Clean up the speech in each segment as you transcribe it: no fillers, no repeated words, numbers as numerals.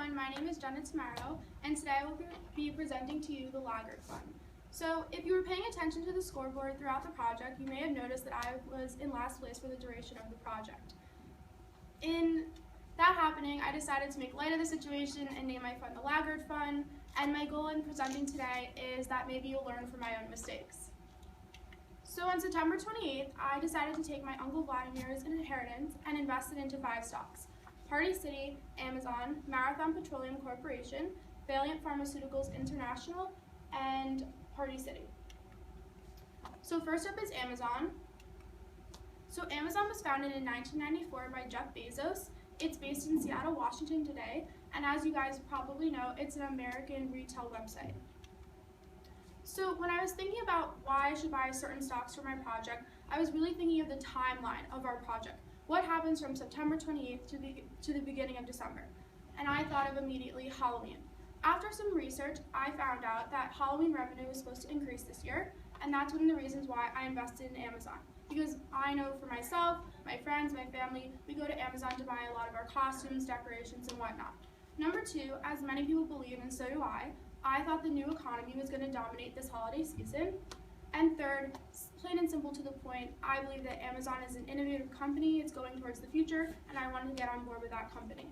everyone, my name is Jenna, and today I will be presenting to you the Laggard Fund. So if you were paying attention to the scoreboard throughout the project, you may have noticed that I was in last place for the duration of the project. In that happening, I decided to make light of the situation and name my fund the Laggard Fund, and my goal in presenting today is that maybe you'll learn from my own mistakes. So on September 28th, I decided to take my Uncle Vladimir's inheritance and invest it into 5 stocks: Party City, Amazon, Marathon Petroleum Corporation, Valiant Pharmaceuticals International, and Party City. So first up is Amazon. So Amazon was founded in 1994 by Jeff Bezos. It's based in Seattle, Washington today, and as you guys probably know, it's an American retail website. So when I was thinking about why I should buy certain stocks for my project, I was really thinking of the timeline of our project. What happens from September 28th to the beginning of December? And I thought of immediately Halloween. After some research, I found out that Halloween revenue was supposed to increase this year, and that's one of the reasons why I invested in Amazon. Because I know for myself, my friends, my family, we go to Amazon to buy a lot of our costumes, decorations, and whatnot. Number 2, as many people believe, and so do I thought the new economy was going to dominate this holiday season. And third, plain and simple to the point, I believe that Amazon is an innovative company, it's going towards the future, and I wanted to get on board with that company.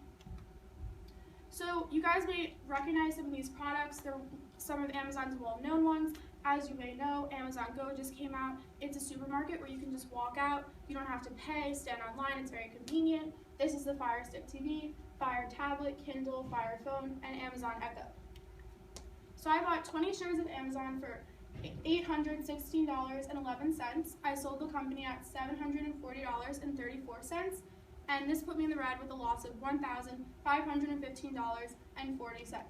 So you guys may recognize some of these products. They're some of Amazon's well-known ones. As you may know, Amazon Go just came out. It's a supermarket where you can just walk out. You don't have to pay, stand online, it's very convenient. This is the Fire Stick TV, Fire Tablet, Kindle, Fire Phone, and Amazon Echo. So I bought 20 shares of Amazon for $816.11. I sold the company at $740.34, and this put me in the red with a loss of $1,515.40.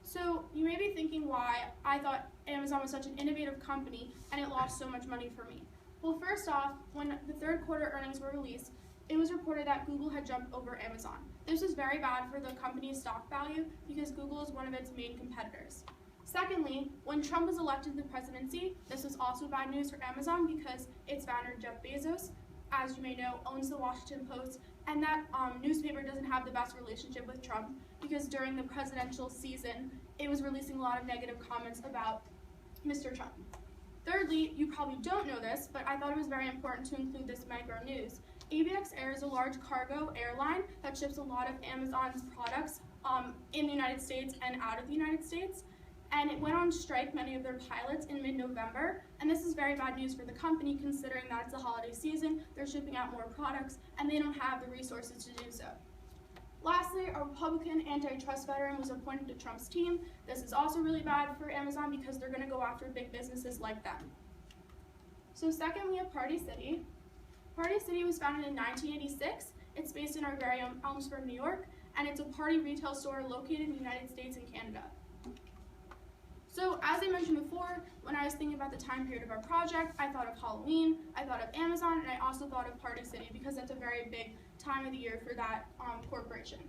So you may be thinking why I thought Amazon was such an innovative company and it lost so much money for me. Well, first off, when the third quarter earnings were released, it was reported that Google had jumped over Amazon. This was very bad for the company's stock value because Google is one of its main competitors. Secondly, when Trump was elected to the presidency, this was also bad news for Amazon because its founder, Jeff Bezos, as you may know, owns the Washington Post, and that newspaper doesn't have the best relationship with Trump because during the presidential season, it was releasing a lot of negative comments about Mr. Trump. Thirdly, you probably don't know this, but I thought it was very important to include this micro news. ABX Air is a large cargo airline that ships a lot of Amazon's products in the United States and out of the United States. And it went on strike, many of their pilots, in mid-November. And this is very bad news for the company considering that it's a holiday season, they're shipping out more products, and they don't have the resources to do so. Lastly, a Republican antitrust veteran was appointed to Trump's team. This is also really bad for Amazon because they're going to go after big businesses like them. So second, we have Party City. Party City was founded in 1986. It's based in our very own Elmsford, New York, and it's a party retail store located in the United States and Canada. So as I mentioned before, when I was thinking about the time period of our project, I thought of Halloween, I thought of Amazon, and I also thought of Party City because that's a very big time of the year for that corporation.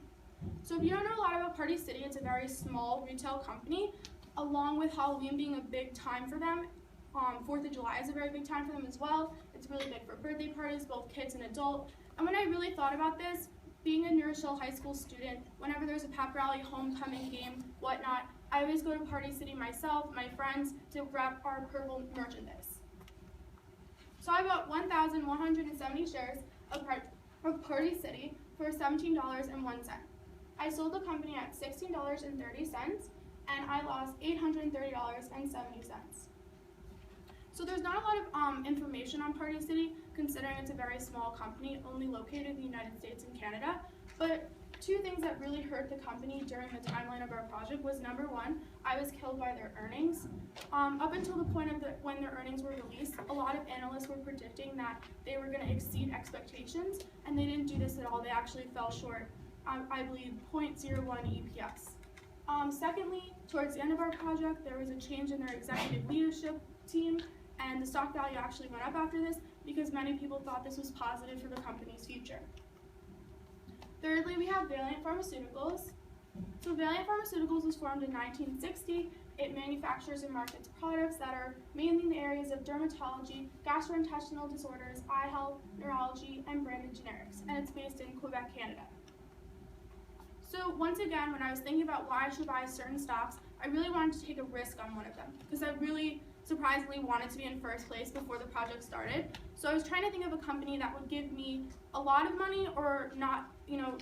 So if you don't know a lot about Party City, it's a very small retail company. Along with Halloween being a big time for them, 4th of July is a very big time for them as well. It's really big for birthday parties, both kids and adult. And when I really thought about this, being a New Rochelle high school student, whenever there's a pep rally, homecoming game, whatnot, I always go to Party City myself, my friends, to grab our purple merchandise. So I bought 1,170 shares of Party City for $17.01. I sold the company at $16.30, and I lost $830.70. So there's not a lot of information on Party City, considering it's a very small company, only located in the United States and Canada. But 2 things that really hurt the company during the timeline of our project was, number 1, I was killed by their earnings. Up until the point of when their earnings were released, a lot of analysts were predicting that they were going to exceed expectations, and they didn't do this at all. They actually fell short, I believe, 0.01 EPS. Secondly, towards the end of our project, there was a change in their executive leadership team, and the stock value actually went up after this because many people thought this was positive for the company's future. Thirdly, we have Valiant Pharmaceuticals. So Valiant Pharmaceuticals was formed in 1960. It manufactures and markets products that are mainly in the areas of dermatology, gastrointestinal disorders, eye health, neurology, and branded generics, and it's based in Quebec, Canada. So once again, when I was thinking about why I should buy certain stocks, I really wanted to take a risk on one of them because I really surprisingly wanted to be in first place before the project started. So I was trying to think of a company that would give me a lot of money or not,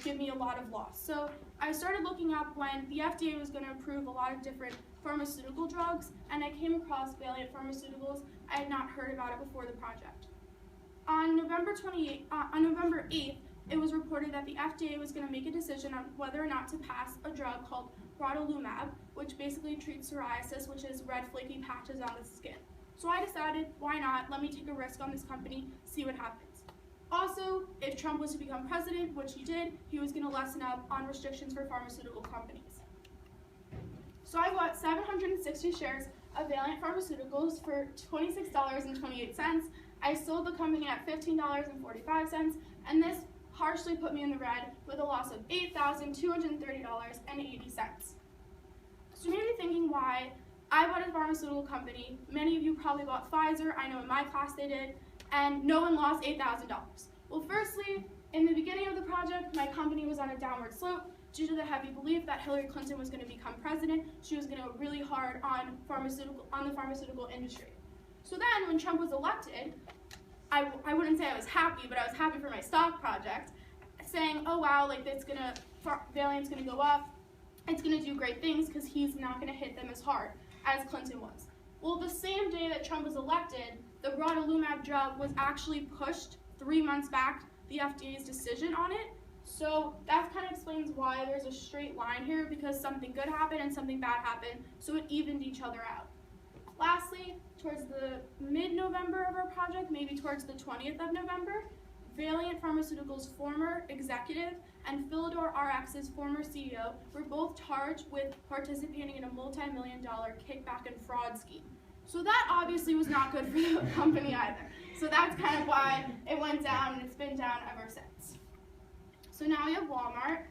give me a lot of loss. So I started looking up when the FDA was going to approve a lot of different pharmaceutical drugs, and I came across Valiant Pharmaceuticals. I had not heard about it before the project. On November 8th, it was reported that the FDA was going to make a decision on whether or not to pass a drug called brodalumab, which basically treats psoriasis, which is red flaky patches on the skin. So I decided, why not? Let me take a risk on this company, see what happens. Also, if Trump was to become president, which he did, he was going to lessen up on restrictions for pharmaceutical companies. So I bought 760 shares of Valiant Pharmaceuticals for $26.28. I sold the company at $15.45, and this harshly put me in the red with a loss of $8,230.80. So you may be thinking why I bought a pharmaceutical company. Many of you probably bought Pfizer. I know in my class they did, and no one lost $8,000. Well, firstly, in the beginning of the project, my company was on a downward slope due to the heavy belief that Hillary Clinton was going to become president. She was going to go really hard on the pharmaceutical industry. So then, when Trump was elected, I wouldn't say I was happy, but I was happy for my stock project, saying, oh wow, like Valiant's gonna go up, it's gonna do great things because he's not gonna hit them as hard as Clinton was. Well, the same day that Trump was elected, the brodalumab drug was actually pushed 3 months back, the FDA's decision on it. So that kind of explains why there's a straight line here, because something good happened and something bad happened, so it evened each other out. Lastly, towards the mid-November of our project, maybe towards the 20th of November, Valiant Pharmaceuticals' former executive and Philidor RX's former CEO were both charged with participating in a multi-million-dollar kickback and fraud scheme. So that obviously was not good for the company either. So that's kind of why it went down, and it's been down ever since. So now we have Walmart.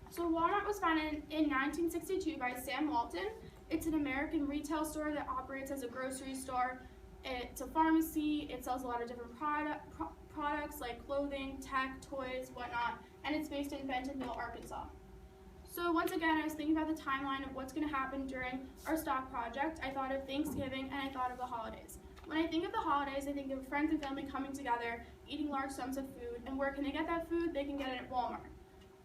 So Walmart was founded in 1962 by Sam Walton. It's an American retail store that operates as a grocery store. It's a pharmacy. It sells a lot of different products like clothing, tech, toys, whatnot, and it's based in Bentonville, Arkansas. So once again, I was thinking about the timeline of what's going to happen during our stock project. I thought of Thanksgiving, and I thought of the holidays. When I think of the holidays, I think of friends and family coming together, eating large sums of food, and where can they get that food? They can get it at Walmart.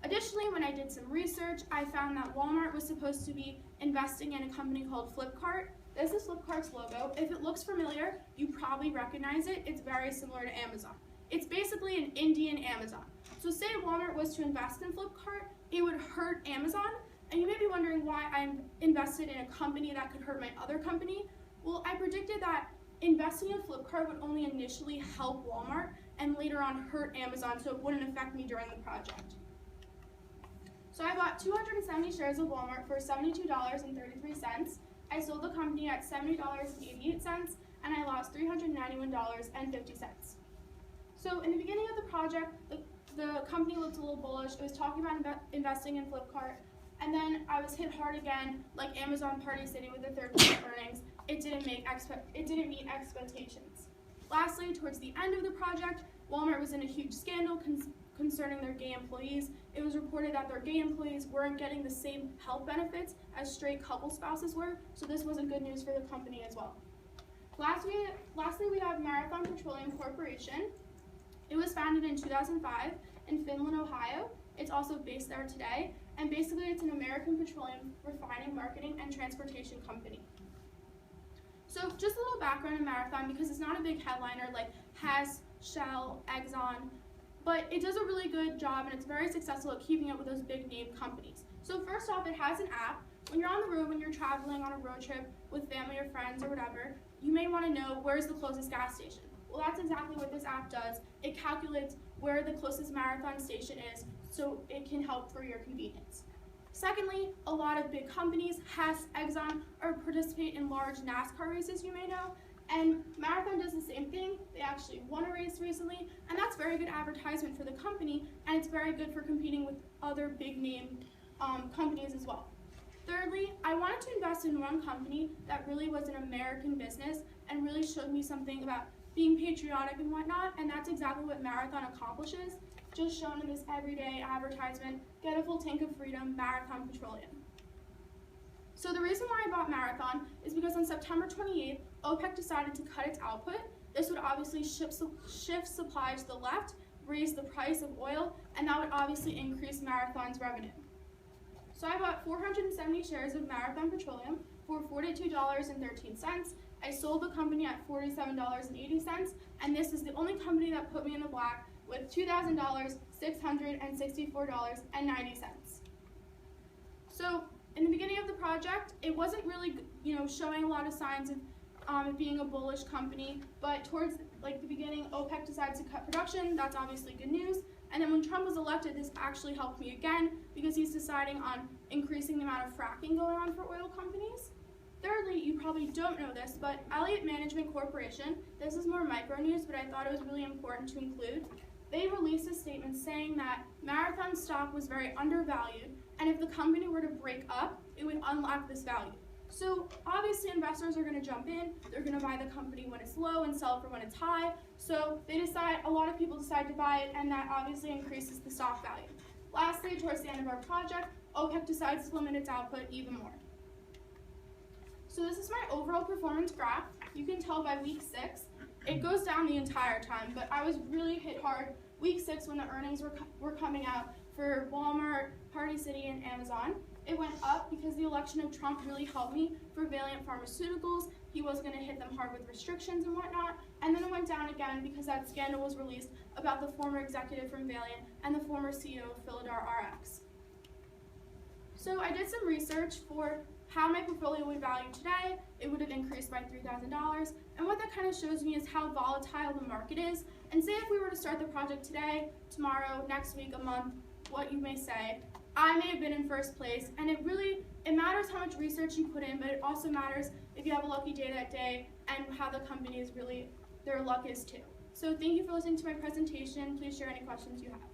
Additionally, when I did some research, I found that Walmart was supposed to be investing in a company called Flipkart. This is Flipkart's logo. If it looks familiar, you probably recognize it. It's very similar to Amazon. It's basically an Indian Amazon. So say Walmart was to invest in Flipkart, it would hurt Amazon. And you may be wondering why I invested in a company that could hurt my other company. Well, I predicted that investing in Flipkart would only initially help Walmart and later on hurt Amazon, so it wouldn't affect me during the project. So I bought 270 shares of Walmart for $72.33. I sold the company at $70.88, and I lost $391.50. So in the beginning of the project, the company looked a little bullish. It was talking about investing in Flipkart, and then I was hit hard again, like Amazon Party City with the third quarter earnings. It didn't meet expectations. Lastly, towards the end of the project, Walmart was in a huge scandal concerning their gay employees. It was reported that their gay employees weren't getting the same health benefits as straight couple spouses were, so this wasn't good news for the company as well. Lastly, we have Marathon Petroleum Corporation. It was founded in 2005 in Finland, Ohio. It's also based there today, and basically it's an American petroleum refining, marketing, and transportation company. So just a little background on Marathon, because it's not a big headliner like Hess, Shell, Exxon, but it does a really good job, and it's very successful at keeping up with those big name companies. So first off, it has an app. When you're on the road, when you're traveling on a road trip with family or friends or whatever, you may want to know where's the closest gas station. Well, that's exactly what this app does. It calculates where the closest Marathon station is, so it can help for your convenience. Secondly, a lot of big companies, Hess, Exxon, participate in large NASCAR races, you may know, and Marathon does the same thing. They actually won a race recently, and that's very good advertisement for the company, and it's very good for competing with other big name companies as well. Thirdly, I wanted to invest in one company that really was an American business and really showed me something about being patriotic and whatnot, and that's exactly what Marathon accomplishes. just shown in this everyday advertisement, get a full tank of freedom, Marathon Petroleum. So the reason why I bought Marathon is because on September 28th, OPEC decided to cut its output. This would obviously shift supply to the left, raise the price of oil, and that would obviously increase Marathon's revenue. So I bought 470 shares of Marathon Petroleum for $42.13. I sold the company at $47.80, and this is the only company that put me in the black with $2,664.90. So in the beginning of the project, it wasn't really, showing a lot of signs of it being a bullish company, but towards the beginning, OPEC decides to cut production. That's obviously good news. And then when Trump was elected, this actually helped me again because he's deciding on increasing the amount of fracking going on for oil companies. Thirdly, you probably don't know this, but Elliott Management Corporation, this is more micro news, but I thought it was really important to include. They released a statement saying that Marathon stock was very undervalued, and if the company were to break up, it would unlock this value. So obviously investors are going to jump in, they're going to buy the company when it's low and sell it for when it's high. So a lot of people decide to buy it, and that obviously increases the stock value. Lastly, towards the end of our project, OPEC decides to limit its output even more. So this is my overall performance graph. You can tell by week 6, it goes down the entire time, but I was really hit hard week 6 when the earnings were coming out for Walmart, Party City, and Amazon. It went up because the election of Trump really helped me for Valeant Pharmaceuticals. He was going to hit them hard with restrictions and whatnot. And then it went down again because that scandal was released about the former executive from Valeant and the former CEO of Philidar RX. So I did some research for how my portfolio would value today. It would have increased by $3,000. And what that kind of shows me is how volatile the market is. And say if we were to start the project today, tomorrow, next week, a month, what you may say, I may have been in first place, and it matters how much research you put in, but it also matters if you have a lucky day that day and how the company is their luck is too. So thank you for listening to my presentation. Please share any questions you have.